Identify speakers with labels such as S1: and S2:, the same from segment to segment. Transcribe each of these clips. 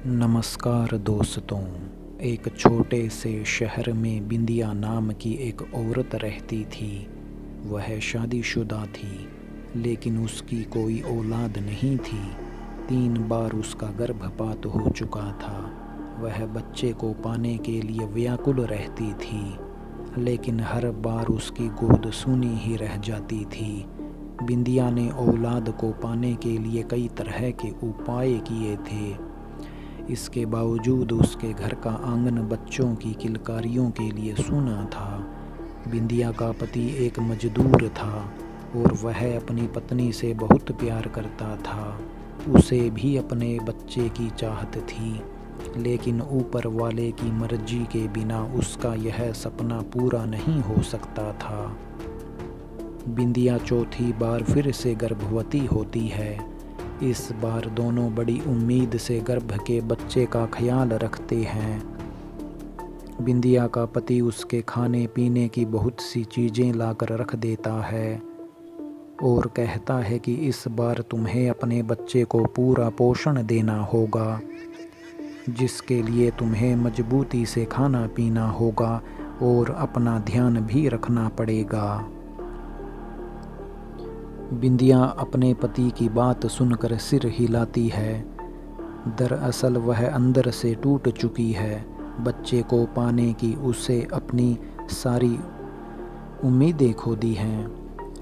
S1: नमस्कार दोस्तों। एक छोटे से शहर में बिंदिया नाम की एक औरत रहती थी। वह शादीशुदा थी, लेकिन उसकी कोई औलाद नहीं थी। 3 बार उसका गर्भपात हो चुका था। वह बच्चे को पाने के लिए व्याकुल रहती थी, लेकिन हर बार उसकी गोद सूनी ही रह जाती थी। बिंदिया ने औलाद को पाने के लिए कई तरह के उपाय किए थे। इसके बावजूद उसके घर का आंगन बच्चों की किलकारियों के लिए सूना था। बिंदिया का पति एक मजदूर था और वह अपनी पत्नी से बहुत प्यार करता था। उसे भी अपने बच्चे की चाहत थी, लेकिन ऊपर वाले की मर्जी के बिना उसका यह सपना पूरा नहीं हो सकता था। बिंदिया चौथी बार फिर से गर्भवती होती है। इस बार दोनों बड़ी उम्मीद से गर्भ के बच्चे का ख्याल रखते हैं। बिंदिया का पति उसके खाने पीने की बहुत सी चीज़ें लाकर रख देता है और कहता है कि इस बार तुम्हें अपने बच्चे को पूरा पोषण देना होगा, जिसके लिए तुम्हें मजबूती से खाना पीना होगा और अपना ध्यान भी रखना पड़ेगा। बिंदिया अपने पति की बात सुनकर सिर हिलाती है। दरअसल वह अंदर से टूट चुकी है। बच्चे को पाने की उसे अपनी सारी उम्मीदें खो दी हैं,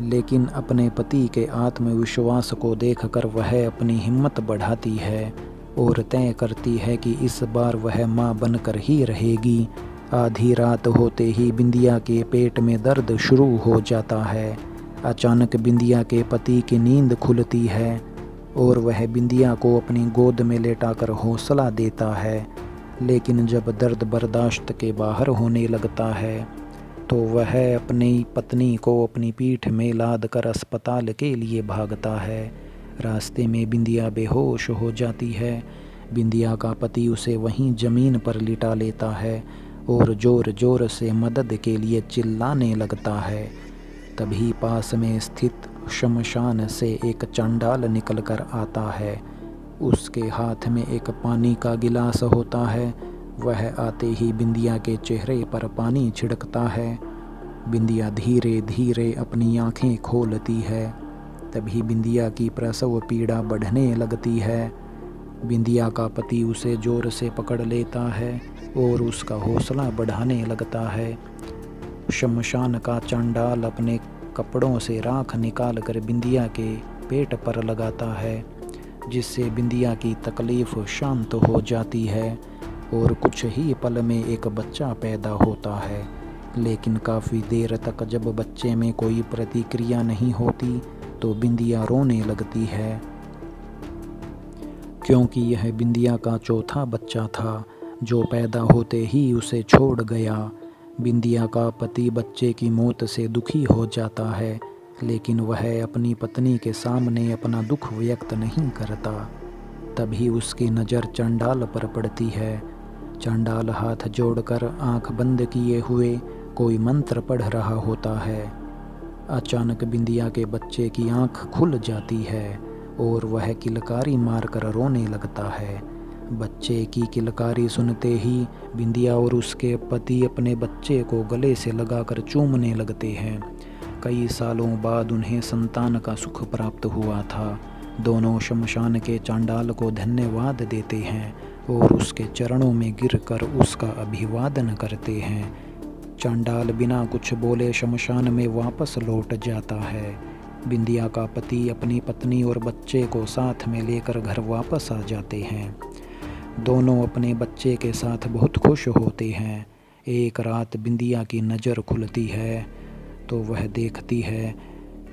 S1: लेकिन अपने पति के आत्मविश्वास को देखकर वह अपनी हिम्मत बढ़ाती है और तय करती है कि इस बार वह मां बनकर ही रहेगी। आधी रात होते ही बिंदिया के पेट में दर्द शुरू हो जाता है। अचानक बिंदिया के पति की नींद खुलती है और वह बिंदिया को अपनी गोद में लेटाकर हौसला देता है, लेकिन जब दर्द बर्दाश्त के बाहर होने लगता है तो वह अपनी पत्नी को अपनी पीठ में लाद कर अस्पताल के लिए भागता है। रास्ते में बिंदिया बेहोश हो जाती है। बिंदिया का पति उसे वहीं ज़मीन पर लिटा लेता है और ज़ोर ज़ोर से मदद के लिए चिल्लाने लगता है। तभी पास में स्थित शमशान से एक चंडाल निकलकर आता है। उसके हाथ में एक पानी का गिलास होता है। वह आते ही बिंदिया के चेहरे पर पानी छिड़कता है। बिंदिया धीरे धीरे अपनी आंखें खोलती है। तभी बिंदिया की प्रसव पीड़ा बढ़ने लगती है। बिंदिया का पति उसे जोर से पकड़ लेता है और उसका हौसला बढ़ाने लगता है। शमशान का चंडाल अपने कपड़ों से राख निकाल कर बिंदिया के पेट पर लगाता है, जिससे बिंदिया की तकलीफ शांत हो जाती है और कुछ ही पल में एक बच्चा पैदा होता है। लेकिन काफ़ी देर तक जब बच्चे में कोई प्रतिक्रिया नहीं होती तो बिंदिया रोने लगती है, क्योंकि यह बिंदिया का चौथा बच्चा था जो पैदा होते ही उसे छोड़ गया। बिंदिया का पति बच्चे की मौत से दुखी हो जाता है, लेकिन वह अपनी पत्नी के सामने अपना दुख व्यक्त नहीं करता। तभी उसकी नज़र चंडाल पर पड़ती है। चंडाल हाथ जोड़कर आंख बंद किए हुए कोई मंत्र पढ़ रहा होता है। अचानक बिंदिया के बच्चे की आंख खुल जाती है और वह किलकारी मारकर रोने लगता है। बच्चे की किलकारी सुनते ही बिंदिया और उसके पति अपने बच्चे को गले से लगाकर चूमने लगते हैं। कई सालों बाद उन्हें संतान का सुख प्राप्त हुआ था। दोनों शमशान के चांडाल को धन्यवाद देते हैं और उसके चरणों में गिरकर उसका अभिवादन करते हैं। चांडाल बिना कुछ बोले शमशान में वापस लौट जाता है। बिंदिया का पति अपनी पत्नी और बच्चे को साथ में लेकर घर वापस आ जाते हैं। दोनों अपने बच्चे के साथ बहुत खुश होते हैं। एक रात बिंदिया की नज़र खुलती है तो वह देखती है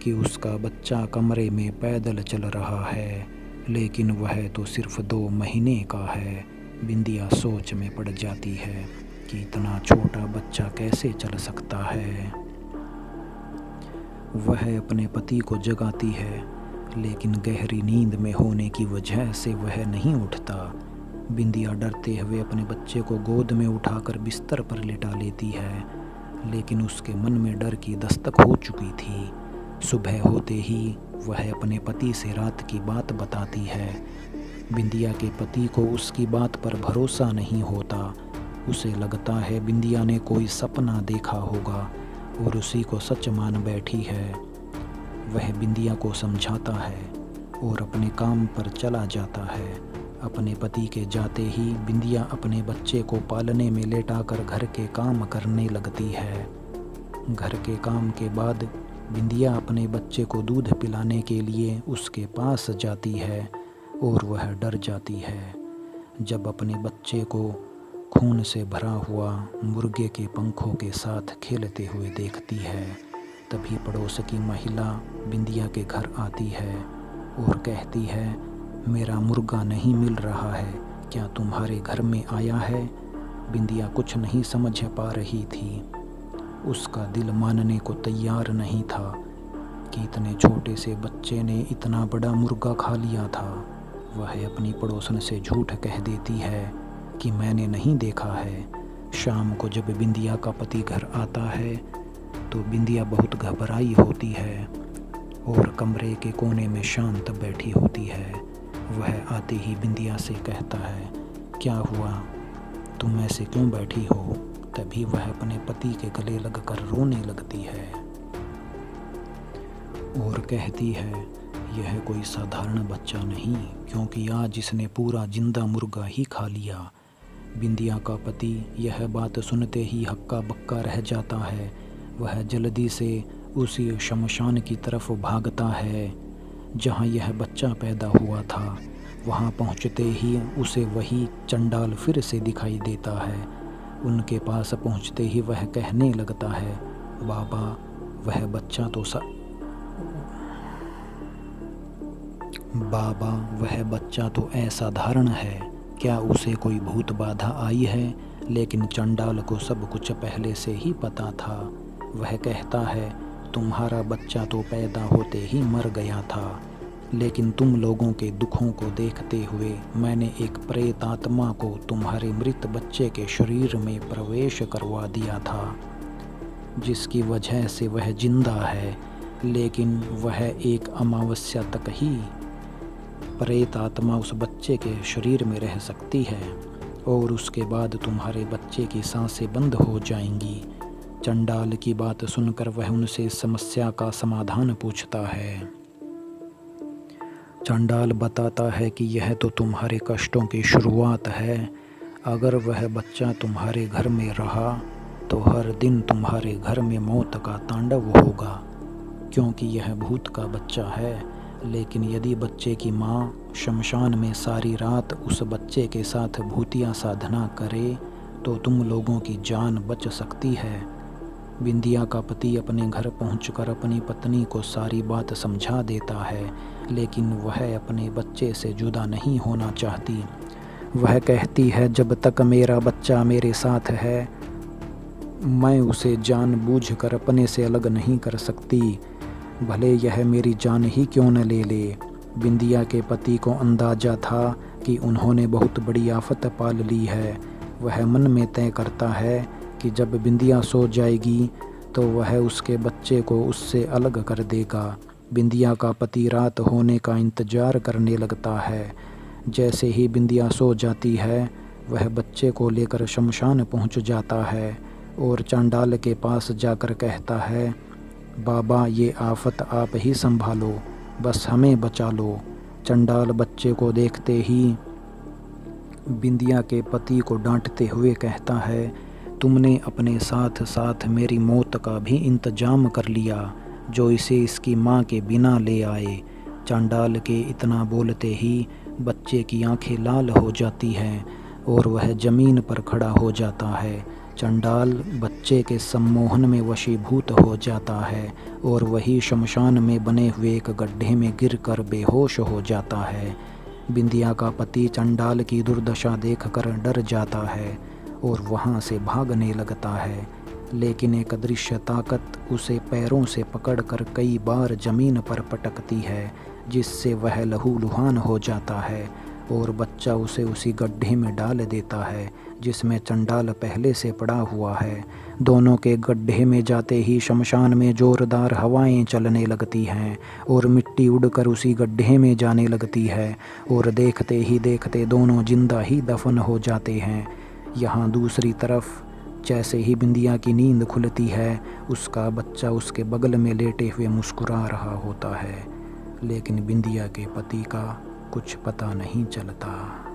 S1: कि उसका बच्चा कमरे में पैदल चल रहा है, लेकिन वह तो सिर्फ 2 महीने का है। बिंदिया सोच में पड़ जाती है कि इतना छोटा बच्चा कैसे चल सकता है। वह अपने पति को जगाती है, लेकिन गहरी नींद में होने की वजह से वह नहीं उठता। बिंदिया डरते हुए अपने बच्चे को गोद में उठाकर बिस्तर पर लिटा लेती है, लेकिन उसके मन में डर की दस्तक हो चुकी थी। सुबह होते ही वह अपने पति से रात की बात बताती है। बिंदिया के पति को उसकी बात पर भरोसा नहीं होता। उसे लगता है बिंदिया ने कोई सपना देखा होगा और उसी को सच मान बैठी है। वह बिंदिया को समझाता है और अपने काम पर चला जाता है। अपने पति के जाते ही बिंदिया अपने बच्चे को पालने में लेटाकर घर के काम करने लगती है। घर के काम के बाद बिंदिया अपने बच्चे को दूध पिलाने के लिए उसके पास जाती है और वह डर जाती है जब अपने बच्चे को खून से भरा हुआ मुर्गे के पंखों के साथ खेलते हुए देखती है। तभी पड़ोस की महिला बिंदिया के घर आती है और कहती है, मेरा मुर्गा नहीं मिल रहा है, क्या तुम्हारे घर में आया है? बिंदिया कुछ नहीं समझ पा रही थी। उसका दिल मानने को तैयार नहीं था कि इतने छोटे से बच्चे ने इतना बड़ा मुर्गा खा लिया था। वह अपनी पड़ोसन से झूठ कह देती है कि मैंने नहीं देखा है। शाम को जब बिंदिया का पति घर आता है तो बिंदिया बहुत घबराई होती है और कमरे के कोने में शांत बैठी होती है। वह आते ही बिंदिया से कहता है, क्या हुआ, तुम ऐसे क्यों बैठी हो? तभी वह अपने पति के गले लगकर रोने लगती है और कहती है, यह कोई साधारण बच्चा नहीं, क्योंकि आज इसने पूरा जिंदा मुर्गा ही खा लिया। बिंदिया का पति यह बात सुनते ही हक्का बक्का रह जाता है। वह जल्दी से उसी शमशान की तरफ भागता है जहाँ यह बच्चा पैदा हुआ था। वहाँ पहुँचते ही उसे वही चंडाल फिर से दिखाई देता है। उनके पास पहुँचते ही वह कहने लगता है, बाबा वह बच्चा तो असाधारण है, क्या उसे कोई भूत बाधा आई है? लेकिन चंडाल को सब कुछ पहले से ही पता था। वह कहता है, तुम्हारा बच्चा तो पैदा होते ही मर गया था, लेकिन तुम लोगों के दुखों को देखते हुए मैंने एक प्रेत आत्मा को तुम्हारे मृत बच्चे के शरीर में प्रवेश करवा दिया था, जिसकी वजह से वह जिंदा है। लेकिन वह एक अमावस्या तक ही प्रेत आत्मा उस बच्चे के शरीर में रह सकती है और उसके बाद तुम्हारे बच्चे की सांसें बंद हो जाएंगी। चंडाल की बात सुनकर वह उनसे समस्या का समाधान पूछता है। चंडाल बताता है कि यह तो तुम्हारे कष्टों की शुरुआत है। अगर वह बच्चा तुम्हारे घर में रहा तो हर दिन तुम्हारे घर में मौत का तांडव होगा, क्योंकि यह भूत का बच्चा है। लेकिन यदि बच्चे की माँ शमशान में सारी रात उस बच्चे के साथ भूतिया साधना करे तो तुम लोगों की जान बच सकती है। बिंदिया का पति अपने घर पहुंचकर अपनी पत्नी को सारी बात समझा देता है, लेकिन वह अपने बच्चे से जुदा नहीं होना चाहती। वह कहती है, जब तक मेरा बच्चा मेरे साथ है मैं उसे जानबूझकर अपने से अलग नहीं कर सकती, भले यह मेरी जान ही क्यों न ले ले। बिंदिया के पति को अंदाजा था कि उन्होंने बहुत बड़ी आफत पाल ली है। वह मन में तय करता है कि जब बिंदिया सो जाएगी तो वह उसके बच्चे को उससे अलग कर देगा। बिंदिया का पति रात होने का इंतज़ार करने लगता है। जैसे ही बिंदिया सो जाती है वह बच्चे को लेकर शमशान पहुंच जाता है और चंडाल के पास जाकर कहता है, बाबा ये आफत आप ही संभालो, बस हमें बचा लो। चंडाल बच्चे को देखते ही बिंदिया के पति को डांटते हुए कहता है, तुमने अपने साथ साथ मेरी मौत का भी इंतजाम कर लिया, जो इसे इसकी माँ के बिना ले आए। चंडाल के इतना बोलते ही बच्चे की आंखें लाल हो जाती हैं और वह ज़मीन पर खड़ा हो जाता है। चंडाल बच्चे के सम्मोहन में वशीभूत हो जाता है और वही शमशान में बने हुए एक गड्ढे में गिरकर बेहोश हो जाता है। बिंदिया का पति चंडाल की दुर्दशा देखकर डर जाता है और वहाँ से भागने लगता है, लेकिन एक अदृश्य ताकत उसे पैरों से पकड़कर कई बार ज़मीन पर पटकती है, जिससे वह लहूलुहान हो जाता है और बच्चा उसे उसी गड्ढे में डाल देता है जिसमें चंडाल पहले से पड़ा हुआ है। दोनों के गड्ढे में जाते ही शमशान में ज़ोरदार हवाएं चलने लगती हैं और मिट्टी उड़कर उसी गड्ढे में जाने लगती है और देखते ही देखते दोनों जिंदा ही दफन हो जाते हैं। यहाँ दूसरी तरफ जैसे ही बिंदिया की नींद खुलती है, उसका बच्चा उसके बगल में लेटे हुए मुस्कुरा रहा होता है, लेकिन बिंदिया के पति का कुछ पता नहीं चलता।